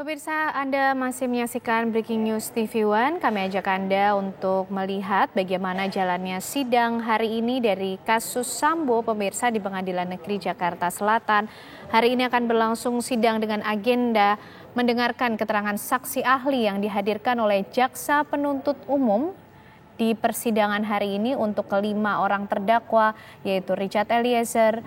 Pemirsa, Anda masih menyaksikan Breaking News TV One. Kami ajak Anda untuk melihat bagaimana jalannya sidang hari ini dari kasus Sambo, pemirsa, di Pengadilan Negeri Jakarta Selatan. Hari ini akan berlangsung sidang dengan agenda mendengarkan keterangan saksi ahli yang dihadirkan oleh Jaksa Penuntut Umum di persidangan hari ini untuk kelima orang terdakwa, yaitu Richard Eliezer,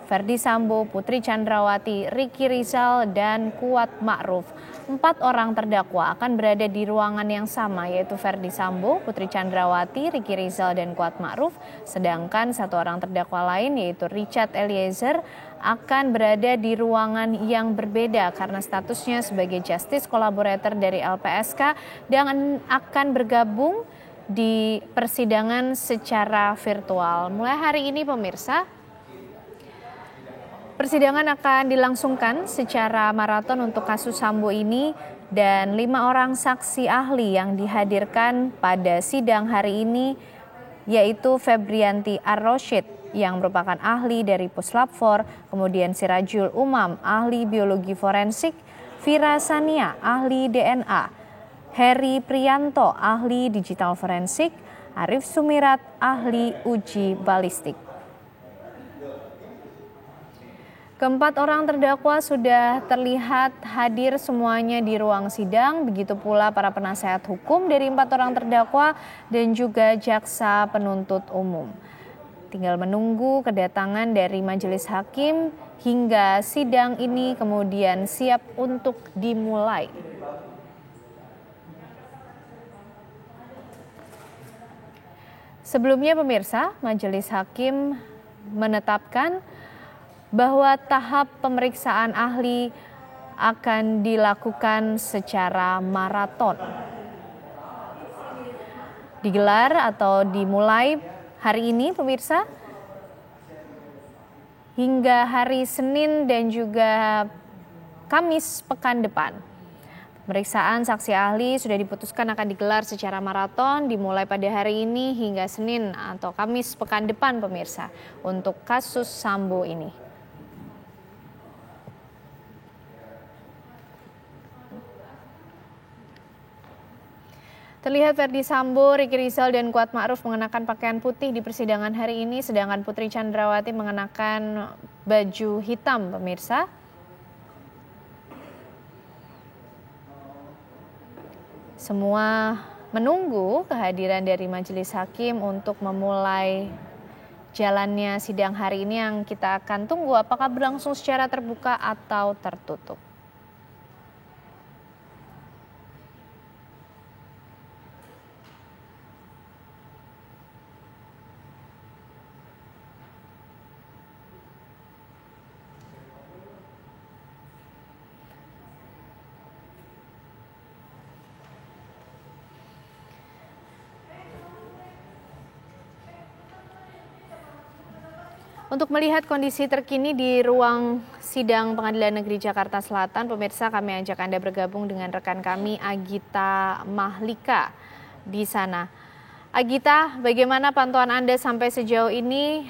Ferdy Sambo, Putri Chandrawati, Ricky Rizal, dan Kuat Ma'ruf. 4 orang terdakwa akan berada di ruangan yang sama, yaitu Ferdy Sambo, Putri Chandrawati, Ricky Rizal, dan Kuat Ma'ruf. Sedangkan 1 orang terdakwa lain, yaitu Richard Eliezer, akan berada di ruangan yang berbeda karena statusnya sebagai justice collaborator dari LPSK dan akan bergabung di persidangan secara virtual. Mulai hari ini, pemirsa, persidangan akan dilangsungkan secara maraton untuk kasus Sambo ini dan 5 orang saksi ahli yang dihadirkan pada sidang hari ini yaitu Febrianti Ar-Rosyid yang merupakan ahli dari Puslap 4, kemudian Sirajul Umam, ahli biologi forensik, Vira Sania, ahli DNA, Heri Prianto, ahli digital forensik, Arif Sumirat, ahli uji balistik. Keempat orang terdakwa sudah terlihat hadir semuanya di ruang sidang, begitu pula para penasehat hukum dari 4 orang terdakwa dan juga jaksa penuntut umum. Tinggal menunggu kedatangan dari majelis hakim hingga sidang ini kemudian siap untuk dimulai. Sebelumnya, pemirsa, majelis hakim menetapkan bahwa tahap pemeriksaan ahli akan dilakukan secara maraton. Digelar atau dimulai hari ini, pemirsa, hingga hari Senin dan juga Kamis pekan depan. Pemeriksaan saksi ahli sudah diputuskan akan digelar secara maraton dimulai pada hari ini hingga Senin atau Kamis pekan depan, pemirsa, untuk kasus Sambo ini. Terlihat Ferdy Sambo, Ricky Rizal, dan Kuat Ma'ruf mengenakan pakaian putih di persidangan hari ini, sedangkan Putri Chandrawati mengenakan baju hitam, pemirsa. Semua menunggu kehadiran dari majelis hakim untuk memulai jalannya sidang hari ini yang kita akan tunggu apakah berlangsung secara terbuka atau tertutup. Untuk melihat kondisi terkini di ruang sidang Pengadilan Negeri Jakarta Selatan, pemirsa, kami ajak Anda bergabung dengan rekan kami Agita Mahlika di sana. Agita, bagaimana pantauan Anda sampai sejauh ini?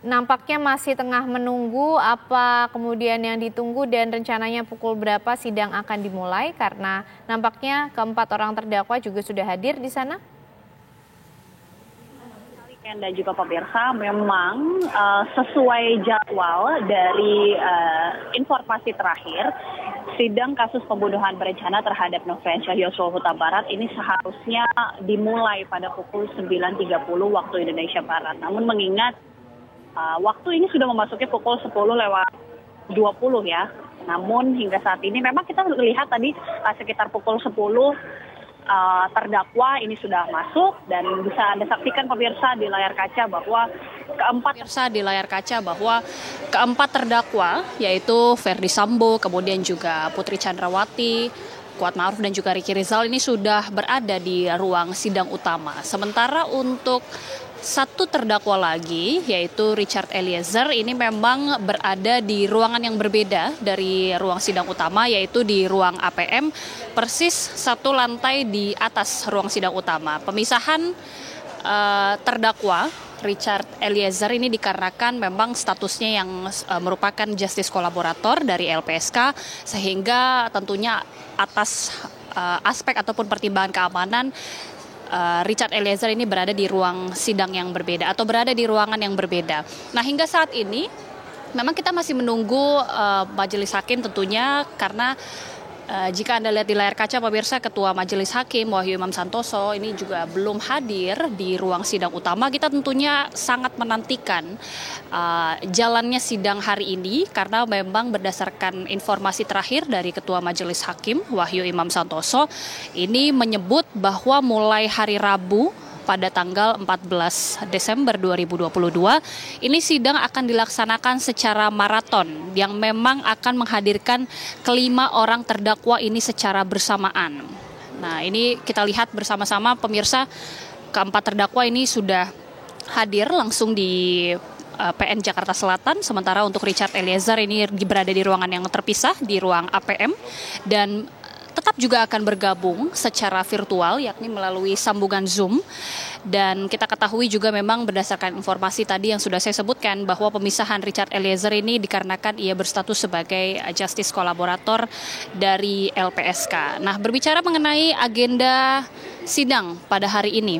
Nampaknya masih tengah menunggu apa kemudian yang ditunggu dan rencananya pukul berapa sidang akan dimulai karena nampaknya keempat orang terdakwa juga sudah hadir di sana. Dan juga pemirsa, memang sesuai jadwal dari informasi terakhir, sidang kasus pembunuhan berencana terhadap Nofriansyah Yosua Huta Barat ini seharusnya dimulai pada pukul 9.30 waktu Indonesia Barat. Namun mengingat waktu ini sudah memasuki pukul 10:20 ya. Namun hingga saat ini memang kita lihat tadi sekitar pukul 10 terdakwa ini sudah masuk dan bisa Anda saksikan pemirsa di layar kaca bahwa keempat terdakwa yaitu Ferdy Sambo, kemudian juga Putri Chandrawati, Kuat Ma'ruf dan juga Ricky Rizal ini sudah berada di ruang sidang utama. Sementara untuk 1 terdakwa lagi yaitu Richard Eliezer ini memang berada di ruangan yang berbeda dari ruang sidang utama yaitu di ruang APM persis 1 lantai di atas ruang sidang utama. Pemisahan terdakwa Richard Eliezer ini dikarenakan memang statusnya yang merupakan justice kolaborator dari LPSK, sehingga tentunya atas aspek ataupun pertimbangan keamanan Richard Eliezer ini berada di ruang sidang yang berbeda atau berada di ruangan yang berbeda. Nah, hingga saat ini memang kita masih menunggu majelis hakim tentunya, karena jika Anda lihat di layar kaca pemirsa, Ketua Majelis Hakim Wahyu Imam Santoso ini juga belum hadir di ruang sidang utama. Kita tentunya sangat menantikan jalannya sidang hari ini, karena memang berdasarkan informasi terakhir dari Ketua Majelis Hakim Wahyu Imam Santoso ini menyebut bahwa mulai hari Rabu pada tanggal 14 Desember 2022, ini sidang akan dilaksanakan secara maraton yang memang akan menghadirkan kelima orang terdakwa ini secara bersamaan. Nah, ini kita lihat bersama-sama pemirsa, keempat terdakwa ini sudah hadir langsung di PN Jakarta Selatan, sementara untuk Richard Eliezer ini berada di ruangan yang terpisah di ruang APM, dan tetap juga akan bergabung secara virtual, yakni melalui sambungan Zoom. Dan kita ketahui juga memang berdasarkan informasi tadi yang sudah saya sebutkan, bahwa pemisahan Richard Eliezer ini dikarenakan ia berstatus sebagai justice kolaborator dari LPSK. Nah, berbicara mengenai agenda sidang pada hari ini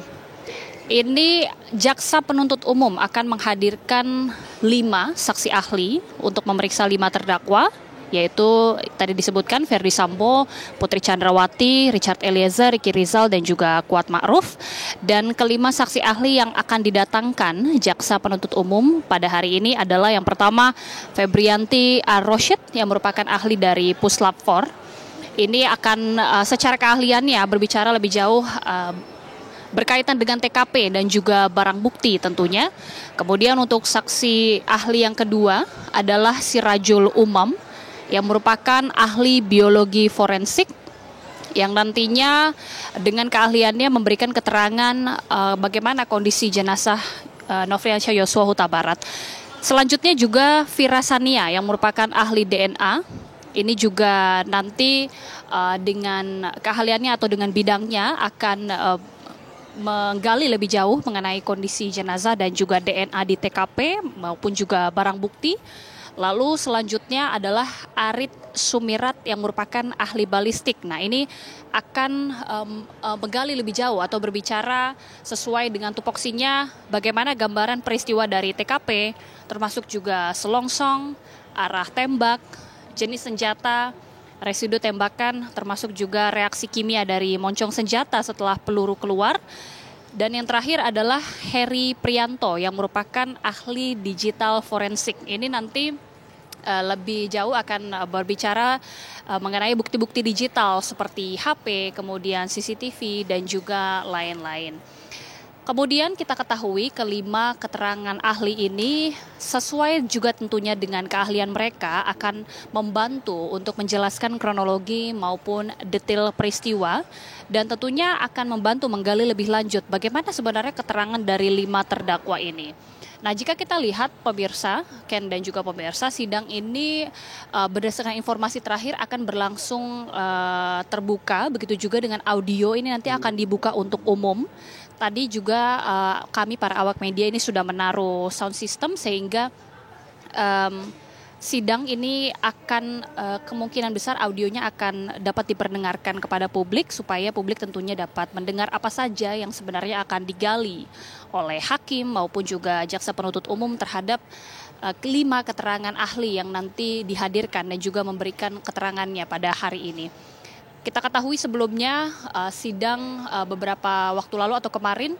jaksa penuntut umum akan menghadirkan 5 saksi ahli untuk memeriksa 5 terdakwa, yaitu tadi disebutkan Ferdy Sambo, Putri Chandrawati, Richard Eliezer, Ricky Rizal, dan juga Kuat Ma'ruf. Dan kelima saksi ahli yang akan didatangkan jaksa penuntut umum pada hari ini adalah yang pertama Febrianti Ar-Rosyid yang merupakan ahli dari Puslap 4. Ini akan secara keahliannya berbicara lebih jauh berkaitan dengan TKP dan juga barang bukti tentunya. Kemudian untuk saksi ahli yang kedua adalah Sirajul Umam yang merupakan ahli biologi forensik, yang nantinya dengan keahliannya memberikan keterangan bagaimana kondisi jenazah Nofriansyah Yosua Huta Barat. Selanjutnya juga Vira Sania yang merupakan ahli DNA. Ini juga nanti dengan keahliannya atau dengan bidangnya akan menggali lebih jauh mengenai kondisi jenazah dan juga DNA di TKP maupun juga barang bukti. Lalu selanjutnya adalah Arit Sumirat yang merupakan ahli balistik. Nah, ini akan menggali lebih jauh atau berbicara sesuai dengan tupoksinya bagaimana gambaran peristiwa dari TKP, termasuk juga selongsong, arah tembak, jenis senjata, residu tembakan, termasuk juga reaksi kimia dari moncong senjata setelah peluru keluar. Dan yang terakhir adalah Heri Prianto yang merupakan ahli digital forensik. Ini nanti lebih jauh akan berbicara mengenai bukti-bukti digital seperti HP, kemudian CCTV, dan juga lain-lain. Kemudian kita ketahui kelima keterangan ahli ini sesuai juga tentunya dengan keahlian mereka akan membantu untuk menjelaskan kronologi maupun detail peristiwa, dan tentunya akan membantu menggali lebih lanjut bagaimana sebenarnya keterangan dari 5 terdakwa ini. Nah, jika kita lihat pemirsa, Ken dan juga pemirsa, sidang ini berdasarkan informasi terakhir akan berlangsung terbuka, begitu juga dengan audio ini nanti akan dibuka untuk umum. Tadi juga kami para awak media ini sudah menaruh sound system sehingga sidang ini akan kemungkinan besar audionya akan dapat diperdengarkan kepada publik, supaya publik tentunya dapat mendengar apa saja yang sebenarnya akan digali oleh hakim maupun juga jaksa penuntut umum terhadap 5 keterangan ahli yang nanti dihadirkan dan juga memberikan keterangannya pada hari ini. Kita ketahui sebelumnya sidang beberapa waktu lalu atau kemarin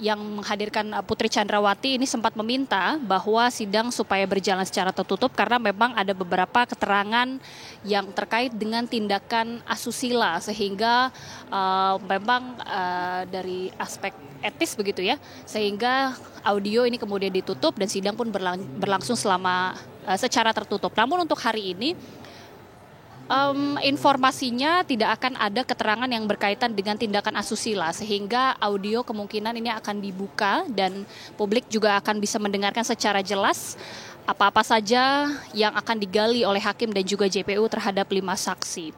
yang menghadirkan Putri Chandrawati ini sempat meminta bahwa sidang supaya berjalan secara tertutup karena memang ada beberapa keterangan yang terkait dengan tindakan asusila, sehingga memang dari aspek etis begitu ya, sehingga audio ini kemudian ditutup dan sidang pun berlangsung selama secara tertutup. Namun untuk hari ini informasinya tidak akan ada keterangan yang berkaitan dengan tindakan asusila, sehingga audio kemungkinan ini akan dibuka dan publik juga akan bisa mendengarkan secara jelas apa-apa saja yang akan digali oleh hakim dan juga JPU terhadap 5 saksi.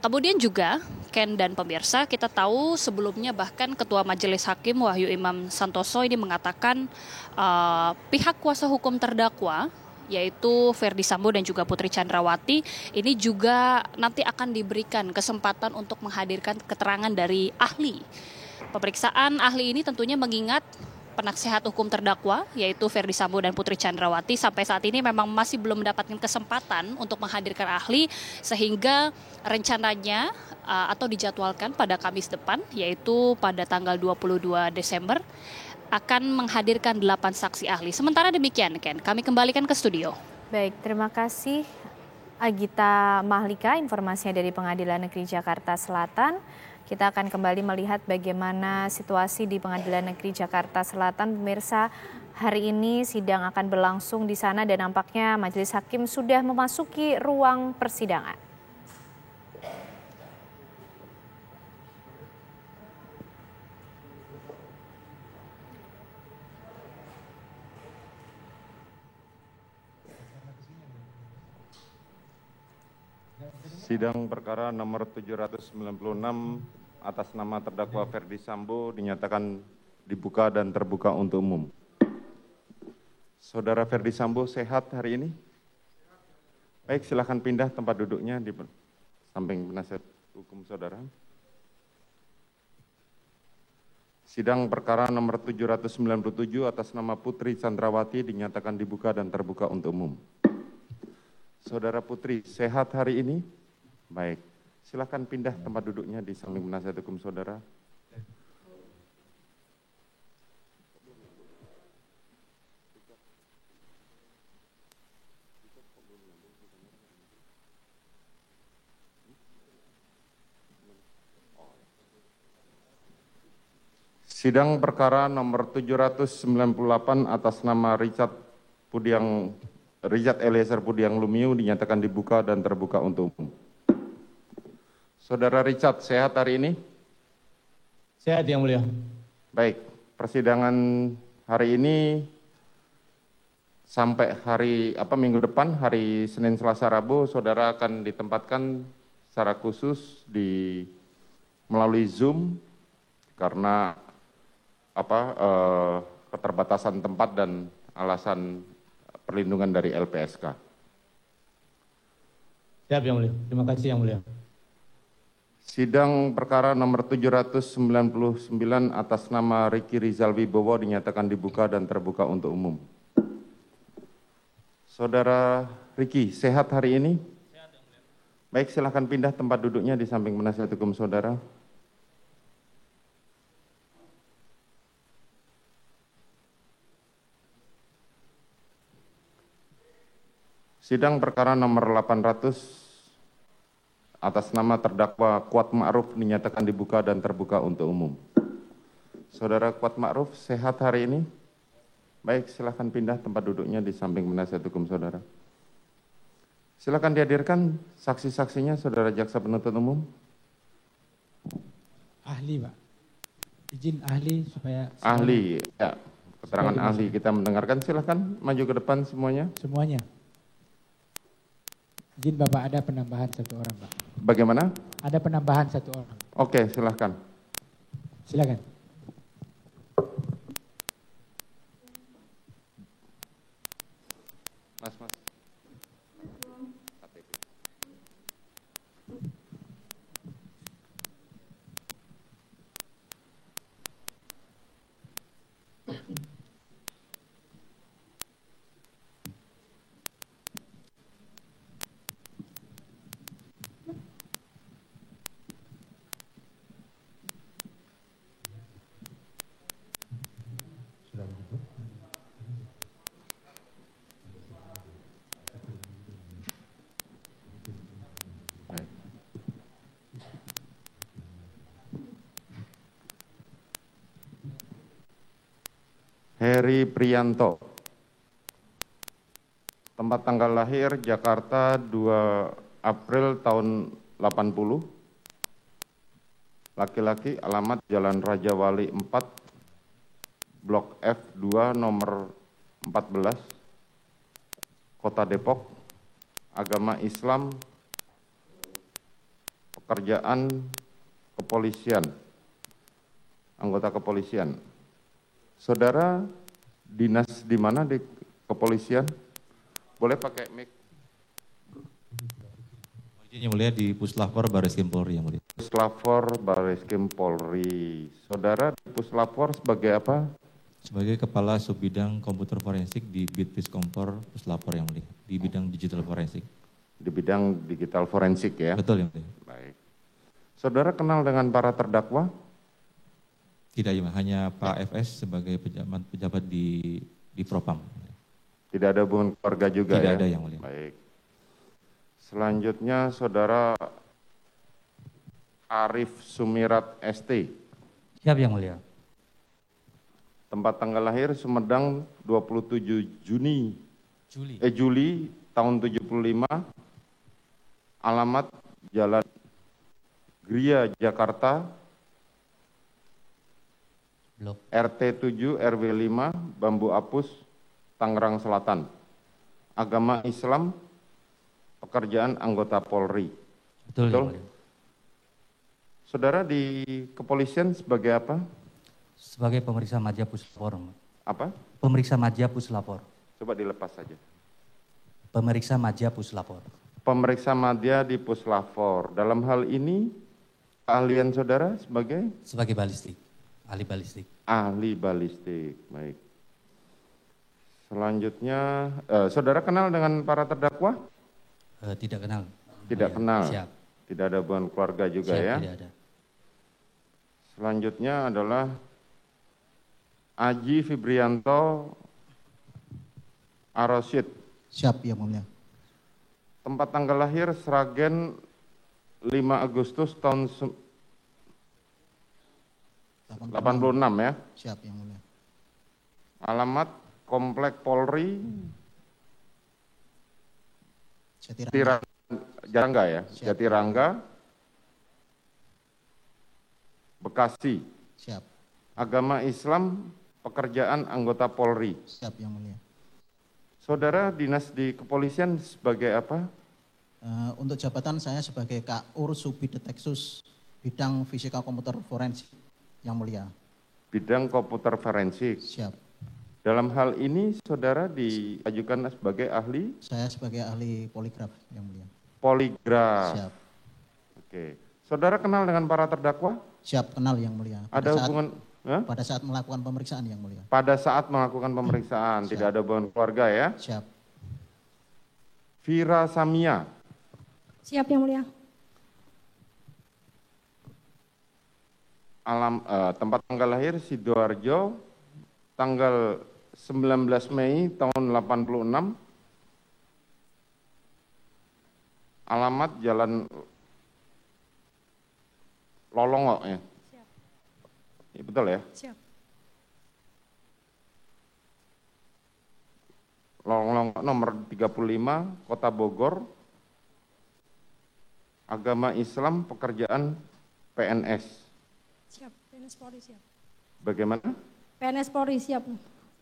Kemudian juga, Ken dan pemirsa, kita tahu sebelumnya bahkan Ketua Majelis Hakim Wahyu Imam Santoso ini mengatakan pihak kuasa hukum terdakwa, yaitu Ferdi Sambo dan juga Putri Chandrawati, ini juga nanti akan diberikan kesempatan untuk menghadirkan keterangan dari ahli. Pemeriksaan ahli ini tentunya mengingat penasehat hukum terdakwa, yaitu Ferdi Sambo dan Putri Chandrawati, sampai saat ini memang masih belum mendapatkan kesempatan untuk menghadirkan ahli, sehingga rencananya atau dijadwalkan pada Kamis depan, yaitu pada tanggal 22 Desember, akan menghadirkan 8 saksi ahli. Sementara demikian, Ken, kami kembalikan ke studio. Baik, terima kasih Agita Mahlika, informasinya dari Pengadilan Negeri Jakarta Selatan. Kita akan kembali melihat bagaimana situasi di Pengadilan Negeri Jakarta Selatan. Pemirsa, hari ini sidang akan berlangsung di sana dan nampaknya Majelis Hakim sudah memasuki ruang persidangan. Sidang perkara nomor 796 atas nama terdakwa Ferdi Sambo dinyatakan dibuka dan terbuka untuk umum. Saudara Ferdi Sambo sehat hari ini? Baik, silakan pindah tempat duduknya di samping penasihat hukum saudara. Sidang perkara nomor 797 atas nama Putri Chandrawati dinyatakan dibuka dan terbuka untuk umum. Saudara Putri sehat hari ini? Baik, silakan pindah tempat duduknya di samping penasihat hukum saudara. Sidang perkara nomor 798 atas nama Richard Eliezer Pudiang Lumiu dinyatakan dibuka dan terbuka untuk umum. Saudara Richard, sehat hari ini? Sehat, Yang Mulia. Baik, persidangan hari ini sampai minggu depan, hari Senin, Selasa, Rabu, saudara akan ditempatkan secara khusus melalui Zoom karena keterbatasan tempat dan alasan perlindungan dari LPSK. Siap, Yang Mulia. Terima kasih, Yang Mulia. Sidang perkara nomor 799 atas nama Ricky Rizal Wibowo dinyatakan dibuka dan terbuka untuk umum. Saudara Ricky, sehat hari ini? Sehat, Yang Mulia. Baik, silakan pindah tempat duduknya di samping penasihat hukum saudara. Sidang perkara nomor 800 atas nama terdakwa Kuat Ma'ruf dinyatakan dibuka dan terbuka untuk umum. Saudara Kuat Ma'ruf sehat hari ini? Baik, silakan pindah tempat duduknya di samping penasihat hukum saudara. Silakan dihadirkan saksi-saksinya, saudara jaksa penuntut umum. Ahli, Pak. Izin ahli supaya... Ahli, ya. Keterangan ahli kita mendengarkan. Silakan maju ke depan semuanya. Semuanya. Izin Bapak, ada penambahan 1 orang, Pak. Bagaimana? Ada penambahan 1 orang. Oke, silakan. Silakan. Mas. Heri Prianto. Tempat tanggal lahir Jakarta 2 April tahun 80. Laki-laki, alamat Jalan Raja Wali 4, Blok F2 nomor 14, Kota Depok. Agama Islam. pekerjaan kepolisian, anggota kepolisian. Saudara dinas di mana di kepolisian? Boleh pakai mic. Yang mulia di Puslapor Barreskrim Polri yang mulia. Puslapor Barreskrim Polri. Saudara di Puslapor sebagai apa? Sebagai Kepala Subbidang Komputer Forensik di Bitfiskompor Puslapor yang mulia, di bidang digital forensik. Di bidang digital forensik ya? Betul yang mulia. Baik. Saudara kenal dengan para terdakwa? Tidak ya, hanya Pak FS sebagai pejabat di Propam. Tidak ada hubungan keluarga juga Tidak ya? ada yang mulia. Baik. Selanjutnya saudara Arif Sumirat ST. Siap yang mulia. Tempat tanggal lahir Sumedang 27 Juli tahun 75. Alamat Jalan Gria Jakarta. Blok. RT 7 RW 5 Bambu Apus Tangerang Selatan. Agama Islam. Pekerjaan anggota Polri. Betul. Betul? Yang mulia. Saudara di kepolisian sebagai apa? Sebagai pemeriksa Madya Puslapor. Apa? Pemeriksa Madya Puslapor. Coba dilepas saja. Pemeriksa Madya Puslapor. Pemeriksa madya di Puslapor. Dalam hal ini keahlian saudara sebagai? Sebagai balistik. Ahli balistik. Ahli balistik. Baik. Selanjutnya, saudara kenal dengan para terdakwa? Tidak kenal. Tidak kenal. Siap. Tidak ada hubungan keluarga juga Siap, ya? tidak ada. Selanjutnya adalah Aji Fibrianto Arosid. Siap yang mulia. Tempat tanggal lahir Sragen 5 Agustus tahun 86 ya? Siap yang mulia. Alamat Komplek Polri Jatirangga ya? Siap. Jatirangga, Bekasi. Siap. Agama Islam, pekerjaan anggota Polri. Siap yang mulia. Saudara dinas di kepolisian sebagai apa? Untuk jabatan saya sebagai Kaur Subidetexus bidang fisika komputer forensik yang mulia. Bidang komputer forensik. Siap. Dalam hal ini saudara diajukan sebagai ahli? Saya sebagai ahli poligraf yang mulia. Poligraf. Siap. Oke. Saudara kenal dengan para terdakwa? Siap, kenal yang mulia. Ada hubungan? Pada saat melakukan pemeriksaan yang mulia. Pada saat melakukan pemeriksaan, Siap. tidak ada hubungan keluarga ya? Siap. Vira Samia. Siap yang mulia. Tempat tanggal lahir Sidoarjo, tanggal 19 Mei tahun 86. Alamat Jalan Lolongo ya? Siap. Ya, betul ya? Siap. Lolongo nomor 35, Kota Bogor. Agama Islam, pekerjaan PNS. Siap. PNS Polri siap. Bagaimana? PNS Polri siap.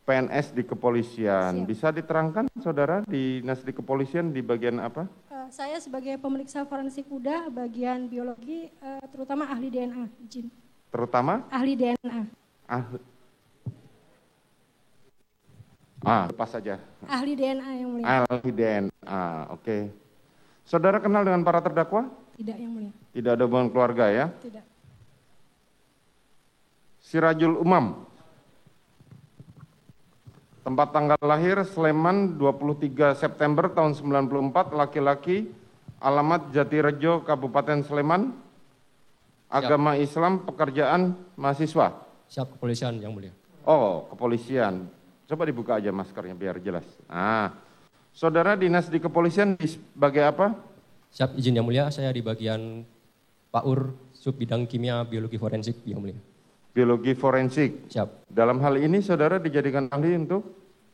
PNS di kepolisian. Siap. Bisa diterangkan saudara dinas di kepolisian di bagian apa? Saya sebagai pemeriksa forensik kuda bagian biologi, terutama ahli DNA. Izin. Terutama? Ahli DNA. Lepas saja. Ahli DNA yang mulia. Ahli DNA, oke. Saudara kenal dengan para terdakwa? Tidak yang mulia. Tidak ada hubungan keluarga ya? Tidak. Sirajul Umam. Tempat tanggal lahir Sleman 23 September tahun 94, laki-laki, alamat Jatirejo, Kabupaten Sleman, agama Islam, pekerjaan mahasiswa. Siap, kepolisian yang mulia. Oh, kepolisian. Coba dibuka aja maskernya biar jelas. Saudara dinas di kepolisian sebagai apa? Siap, izin yang mulia, saya di bagian PAUR, sub bidang kimia biologi forensik yang mulia. Biologi forensik. Siap. Dalam hal ini saudara dijadikan ahli untuk?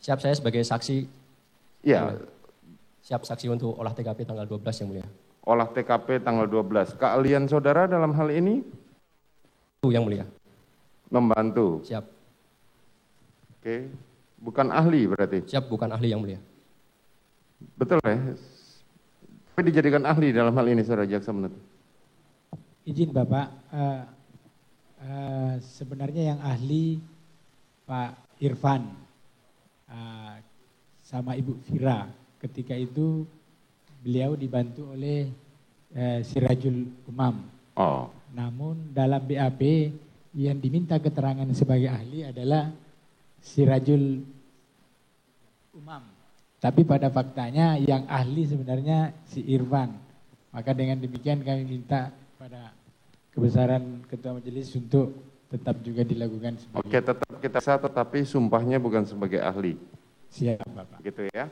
Siap, saya sebagai saksi. Iya. Siap, saksi untuk olah TKP tanggal 12 yang mulia. Olah TKP tanggal 12. Keahlian saudara dalam hal ini? Yang mulia. Membantu. Siap. Oke. Bukan ahli berarti? Siap, bukan ahli yang mulia. Betul ya? Tapi dijadikan ahli dalam hal ini saudara jaksa penuntut? Izin Bapak, sebenarnya yang ahli Pak Irfan sama Ibu Fira. Ketika itu beliau dibantu oleh Sirajul Umam. Oh. Namun dalam BAP yang diminta keterangan sebagai ahli adalah Sirajul Umam. Tapi pada faktanya yang ahli sebenarnya si Irfan. Maka dengan demikian kami minta pada kebesaran Ketua Majelis untuk tetap juga dilakukan sebagai... Oke, tetap kita sah, tetapi sumpahnya bukan sebagai ahli. Siap, Bapak. Gitu ya.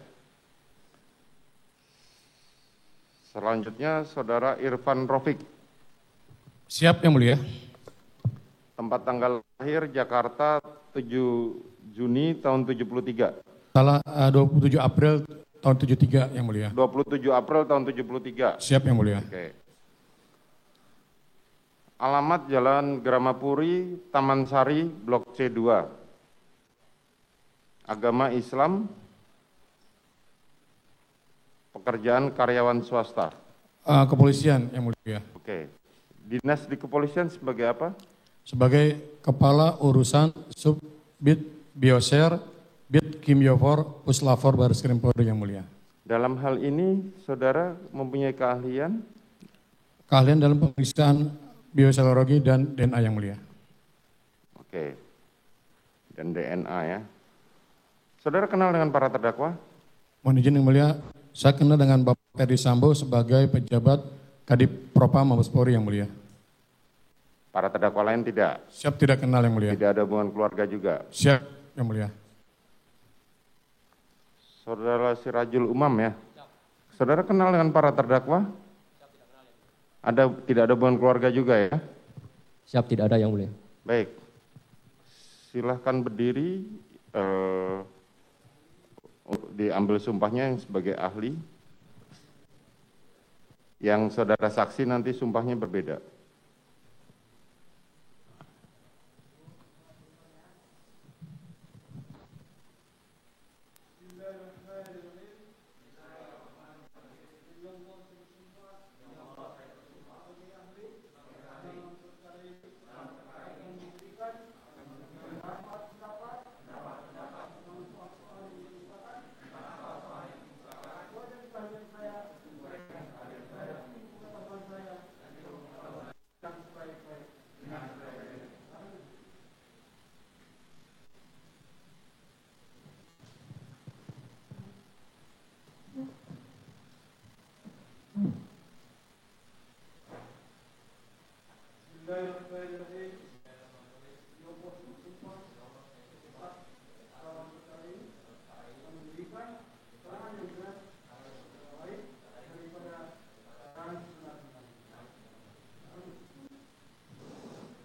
Selanjutnya Saudara Irfan Rofik. Siap Yang Mulia. Tempat tanggal lahir Jakarta 7 Juni tahun 73. Salah, 27 April tahun 73 Yang Mulia. 27 April tahun 73. Siap Yang Mulia. Oke. Alamat Jalan Gramapuri, Taman Sari, Blok C2. Agama Islam. Pekerjaan karyawan swasta. Kepolisian Yang Mulia. Oke. Dinas di kepolisian sebagai apa? Sebagai Kepala Urusan Subbit Bioser Bit Kimiofor Puslapor Baris Krim Polri Yang Mulia. Dalam hal ini saudara mempunyai keahlian? Keahlian dalam pemeriksaan bioserologi dan DNA Yang Mulia. Oke. Dan DNA ya. Saudara kenal dengan para terdakwa? Mohon izin Yang Mulia, saya kenal dengan Bapak Ferdi Sambo sebagai pejabat Kadip Propam Mabes Polri Yang Mulia. Para terdakwa lain tidak? Siap, tidak kenal Yang Mulia. Tidak ada hubungan keluarga juga? Siap Yang Mulia. Saudara Sirajul Umam ya? Saudara kenal dengan para terdakwa? Tidak ada hubungan keluarga juga ya? Siap, tidak ada Yang Mulia. Baik. Silahkan berdiri, diambil sumpahnya yang sebagai ahli. Yang saudara saksi nanti sumpahnya berbeda.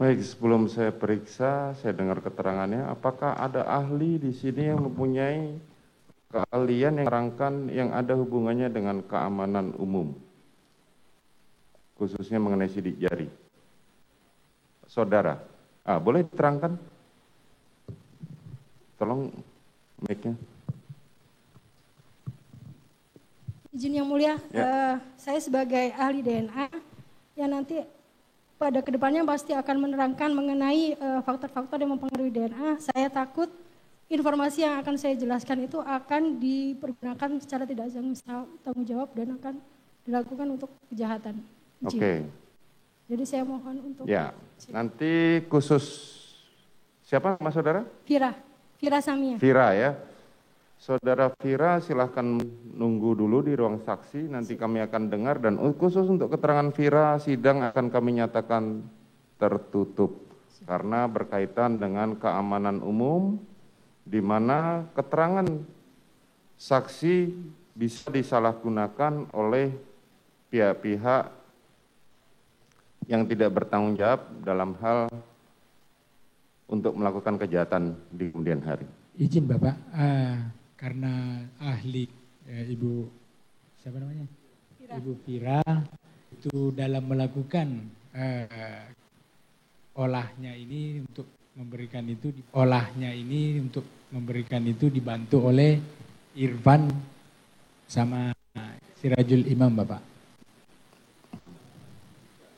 Baik, sebelum saya periksa, saya dengar keterangannya. Apakah ada ahli di sini yang mempunyai keahlian yang menerangkan yang ada hubungannya dengan keamanan umum, khususnya mengenai sidik jari? Saudara, boleh diterangkan? Tolong mic-nya. Izin Yang Mulia, saya sebagai ahli DNA yang nanti pada kedepannya pasti akan menerangkan mengenai faktor-faktor yang mempengaruhi DNA. Saya takut informasi yang akan saya jelaskan itu akan dipergunakan secara tidak tanggung jawab dan akan dilakukan untuk kejahatan. Oke. Jadi saya mohon untuk... Ya, nanti khusus siapa Mas Saudara? Fira Samia. Fira ya. Saudara Fira silahkan nunggu dulu di ruang saksi, nanti kami akan dengar dan khusus untuk keterangan Fira sidang akan kami nyatakan tertutup karena berkaitan dengan keamanan umum di mana keterangan saksi bisa disalahgunakan oleh pihak-pihak yang tidak bertanggung jawab dalam hal untuk melakukan kejahatan di kemudian hari. Izin Bapak, karena ahli Ibu siapa namanya? Ibu Fira itu dalam melakukan olahnya ini untuk memberikan itu dibantu oleh Irfan sama Sirajul Imam Bapak.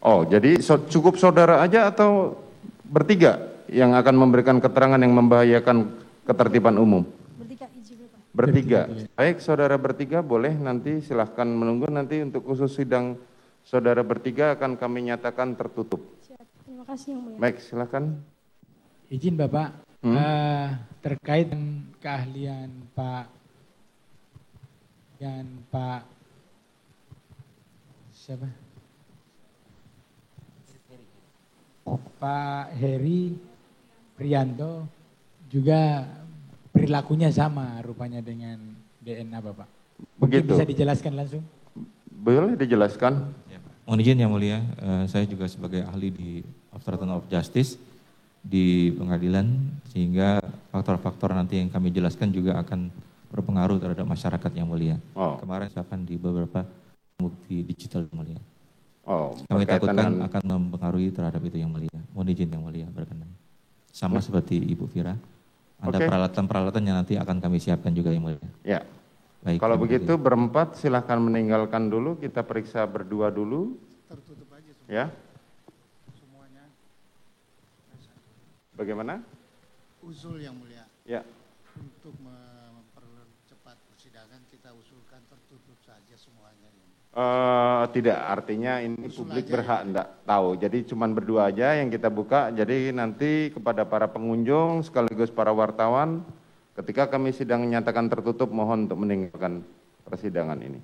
Oh, jadi cukup saudara aja atau bertiga yang akan memberikan keterangan yang membahayakan ketertiban umum? Bertiga, izin Bapak. Bertiga. Baik, saudara bertiga boleh nanti silahkan menunggu, nanti untuk khusus sidang saudara bertiga akan kami nyatakan tertutup. Siap. Terima kasih Yang Mulia. Baik, silakan. Izin Bapak, terkait dengan keahlian Pak siapa? Pak Heri Prianto juga perilakunya sama rupanya dengan DNA Bapak. Mungkin Begitu. bisa dijelaskan langsung? Boleh dijelaskan? Ya, mohon izin Yang Mulia, saya juga sebagai ahli di Obstruction of Justice di pengadilan, sehingga faktor-faktor nanti yang kami jelaskan juga akan berpengaruh terhadap masyarakat Yang Mulia. Oh. Kemarin akan di beberapa bukti digital Yang Mulia. Oh, kami takutkan dengan... akan mempengaruhi terhadap itu Yang Mulia. Mohon izin Yang Mulia berkenan. Sama seperti Ibu Vira, ada peralatan-peralatan yang nanti akan kami siapkan juga Yang Mulia. Ya. Baik, kalau begitu berempat silahkan meninggalkan dulu, kita periksa berdua dulu. Tertutup aja semua. Ya. Semuanya. Bagaimana? Usul Yang Mulia. Ya. Untuk mempercepat persidangan kita usulkan tertutup saja semuanya. Tidak, artinya ini usul publik berhak enggak tahu. Jadi cuman berdua aja yang kita buka. Jadi nanti kepada para pengunjung sekaligus para wartawan, ketika kami sidang menyatakan tertutup, mohon untuk meninggalkan persidangan ini.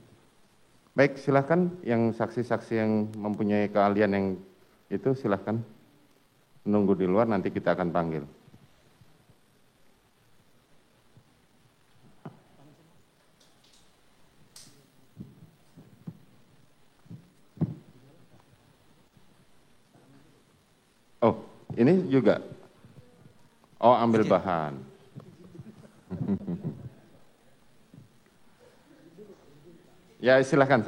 Baik, silahkan yang saksi-saksi yang mempunyai keahlian yang itu silahkan menunggu di luar, nanti kita akan panggil. Oh, ini juga. Oh, ambil bahan. Ya, silakan.